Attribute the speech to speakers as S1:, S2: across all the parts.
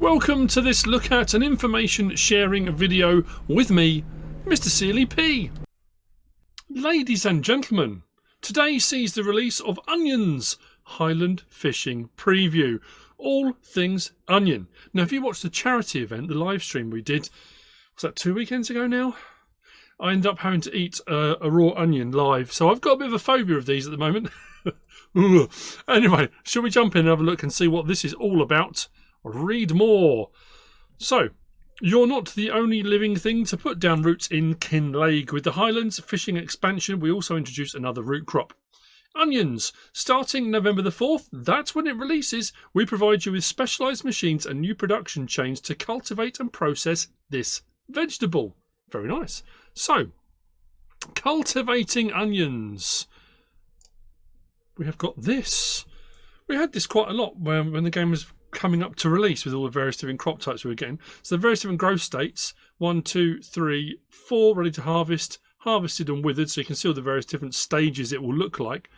S1: Welcome to this look at an information sharing video with me, MrSealyp. Ladies and gentlemen, today sees the release of Onion's Highland Fishing Preview. All things onion. Now, if you watched the charity event, the live stream we did, was that 2 weekends ago now? I ended up having to eat a raw onion live, so I've got a bit of a phobia of these at the moment. Anyway, shall we jump in and have a look and see what this is all about? Read more. So, you're not the only living thing to put down roots in Kinlake. With the Highlands Fishing Expansion, we also introduced another root crop. Onions. Starting November the 4th, that's when it releases, we provide you with specialised machines and new production chains to cultivate and process this vegetable. Very nice. So, cultivating onions. We have got this. We had this quite a lot when the game was coming up to release with all the various different crop types we were getting. So the various different growth states, 1, 2, 3, 4, ready to harvest, harvested and withered, so you can see all the various different stages it will look like.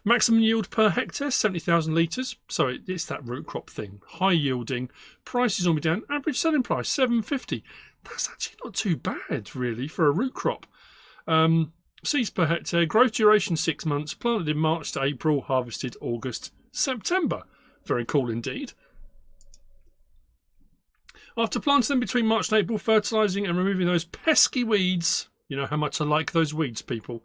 S1: Maximum yield per hectare, 70,000 litres. So it's that root crop thing. High yielding. Price is normally down. Average selling price, $7.50. That's actually not too bad, really, for a root crop. Seeds per hectare. Growth duration, 6 months. Planted in March to April. Harvested August, September. Very cool indeed. After planting them between March and April, fertilising and removing those pesky weeds. You know how much I like those weeds, people.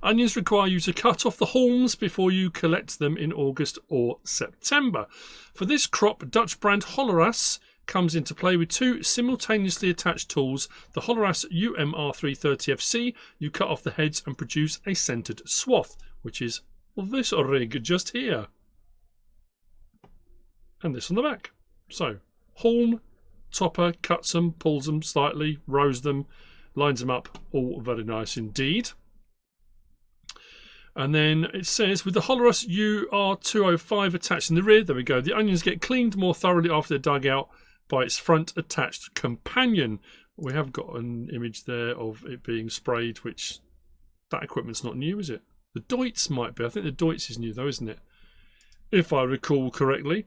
S1: Onions require you to cut off the haulms before you collect them in August or September. For this crop, Dutch brand Holland comes into play with two simultaneously attached tools. The Holland UMR330FC, you cut off the heads and produce a centred swath, which is this rig just here. And this on the back. So, haulm, topper, cuts them, pulls them slightly, rows them, lines them up, all very nice indeed. And then it says, with the Holland UR205 attached in the rear, there we go, the onions get cleaned more thoroughly after they're dug out by its front attached companion. We have got an image there of it being sprayed, which, that equipment's not new, is it? The Deutz might be. I think the Deutz is new though, isn't it? If I recall correctly.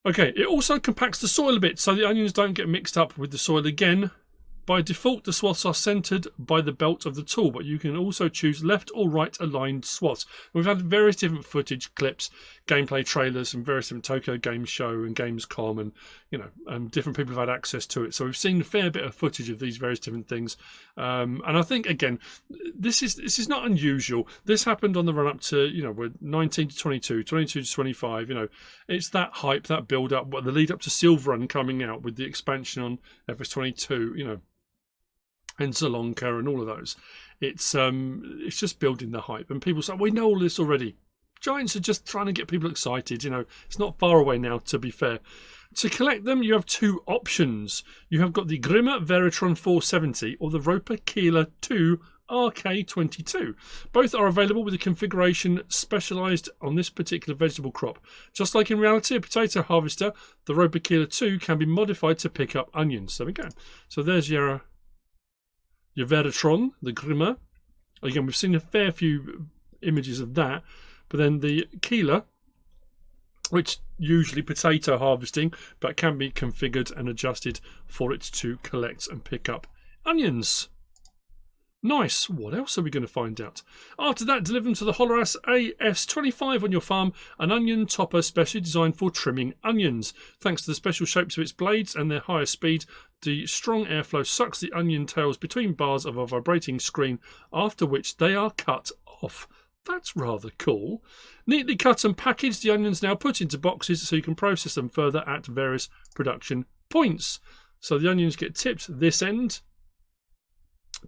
S1: Okay, it also compacts the soil a bit so the onions don't get mixed up with the soil again. By default, the swaths are centred by the belt of the tool, but you can also choose left or right aligned swaths. We've had various different footage, clips, gameplay trailers from various different Tokyo Game Show and Gamescom, and different people have had access to it. So we've seen a fair bit of footage of these various different things. And I think again, this is not unusual. This happened on the run up to we're 19 to 22, 22 to 25. It's that hype, that build up, the lead up to Silver Run coming out with the expansion on FS25. And Sri Lanka and all of those. It's just building the hype. And people say, we know all this already. Giants are just trying to get people excited. It's not far away now, to be fair. To collect them, you have two options. You have got the Grimmer Veritron 470 or the Roper Keeler 2 RK22. Both are available with a configuration specialised on this particular vegetable crop. Just like in reality, a potato harvester, the Roper Keeler 2 can be modified to pick up onions. There we go. So there's your Veritron, the Grimmer. Again, we've seen a fair few images of that. But then the Keeler, which usually potato harvesting, but can be configured and adjusted for it to collect and pick up onions. Nice. What else are we going to find out? After that, deliver them to the Holland AS25 on your farm, an onion topper specially designed for trimming onions. Thanks to the special shapes of its blades and their higher speed, the strong airflow sucks the onion tails between bars of a vibrating screen, after which they are cut off. That's rather cool. Neatly cut and packaged, the onions now put into boxes so you can process them further at various production points. So the onions get tipped this end,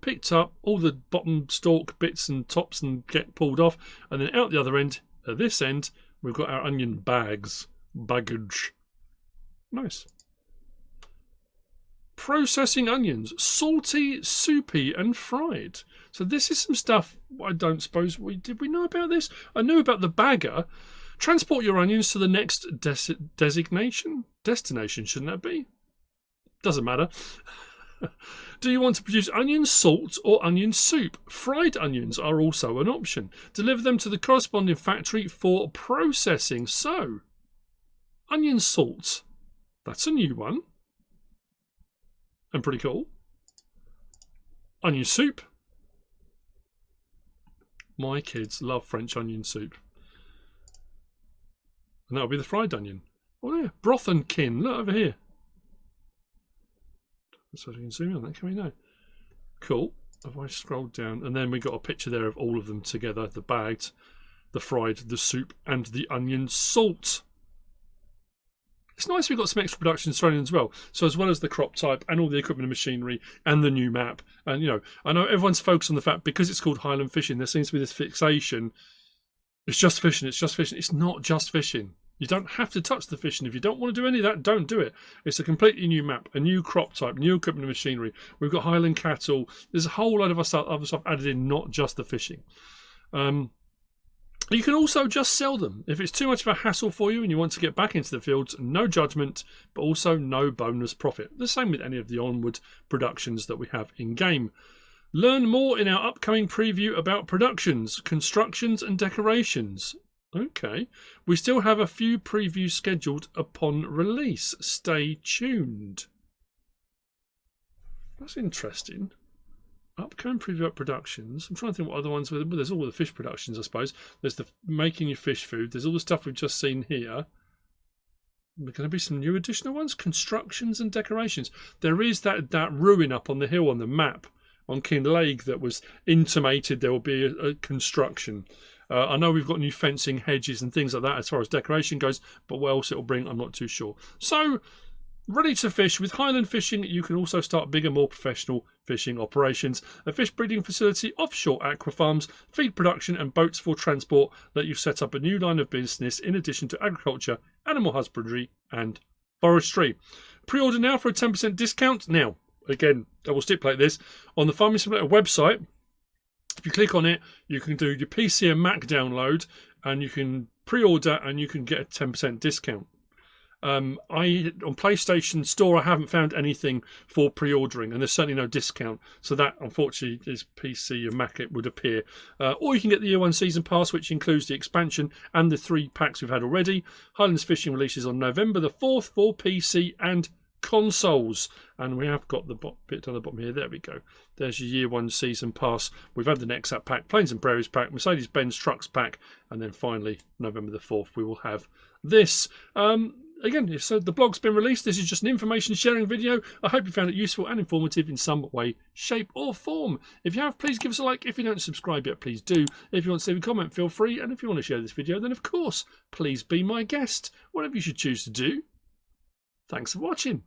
S1: picked up, all the bottom stalk bits and tops and get pulled off, and then out the other end, at this end, we've got our onion baggage. Nice. Processing onions, salty, soupy and fried. So this is some stuff I don't suppose did we know about this? I knew about the bagger. Transport your onions to the next destination, shouldn't that be? Doesn't matter. Do you want to produce onion salt or onion soup? Fried onions are also an option. Deliver them to the corresponding factory for processing. So, onion salt. That's a new one. And pretty cool. Onion soup. My kids love French onion soup. And that'll be the fried onion. Oh yeah, broth and kin. Look over here. So you can zoom in on that, can we know? Cool. Have I scrolled down? And then we got a picture there of all of them together. The bagged, the fried, the soup, and the onion salt. It's nice we've got some extra production thrown in as well. So as well as the crop type and all the equipment and machinery and the new map. And, you know, I know everyone's focused on the fact because it's called Highland Fishing, there seems to be this fixation. It's just fishing, it's just fishing. It's not just fishing. You don't have to touch the fishing. If you don't want to do any of that, don't do it. It's a completely new map, a new crop type, new equipment and machinery. We've got Highland cattle. There's a whole load of other stuff added in, not just the fishing. You can also just sell them. If it's too much of a hassle for you and you want to get back into the fields, no judgment, but also no bonus profit. The same with any of the onward productions that we have in-game. Learn more in our upcoming preview about productions, constructions and decorations. Okay, we still have a few previews scheduled upon release. Stay tuned. That's interesting. Upcoming preview about productions. I'm trying to think what other ones. There's all the fish productions, I suppose. There's the making your fish food. There's all the stuff we've just seen here. There's going to be some new additional ones. Constructions and decorations. There is that ruin up on the hill on the map on Kinlake that was intimated there will be a construction. I know we've got new fencing, hedges and things like that as far as decoration goes, but what else it'll bring, I'm not too sure. So, ready to fish. With Highland Fishing, you can also start bigger, more professional fishing operations. A fish breeding facility, offshore aqua farms, feed production and boats for transport let you set up a new line of business in addition to agriculture, animal husbandry and forestry. Pre-order now for a 10% discount. Now, again, I will stipulate this, on the Farming Simulator website. If you click on it, you can do your PC and Mac download and you can pre-order and you can get a 10% discount. On PlayStation Store, I haven't found anything for pre-ordering and there's certainly no discount. So that, unfortunately, is PC and Mac it would appear. Or you can get the Year 1 Season Pass, which includes the expansion and the 3 packs we've had already. Highlands Fishing releases on November the 4th for PC and consoles, and we have got the bit on the bottom here. There we go. There's your Year 1 Season Pass. We've had the NEXAT pack, Plains and Prairies pack, Mercedes-Benz Trucks pack, and then finally November the 4th we will have this. Again, so the blog's been released. This is just an information sharing video. I hope you found it useful and informative in some way, shape or form. If you have, please give us a like. If you don't subscribe yet, please do. If you want to leave a comment, feel free, and if you want to share this video, then of course please be my guest, whatever you should choose to do. Thanks for watching.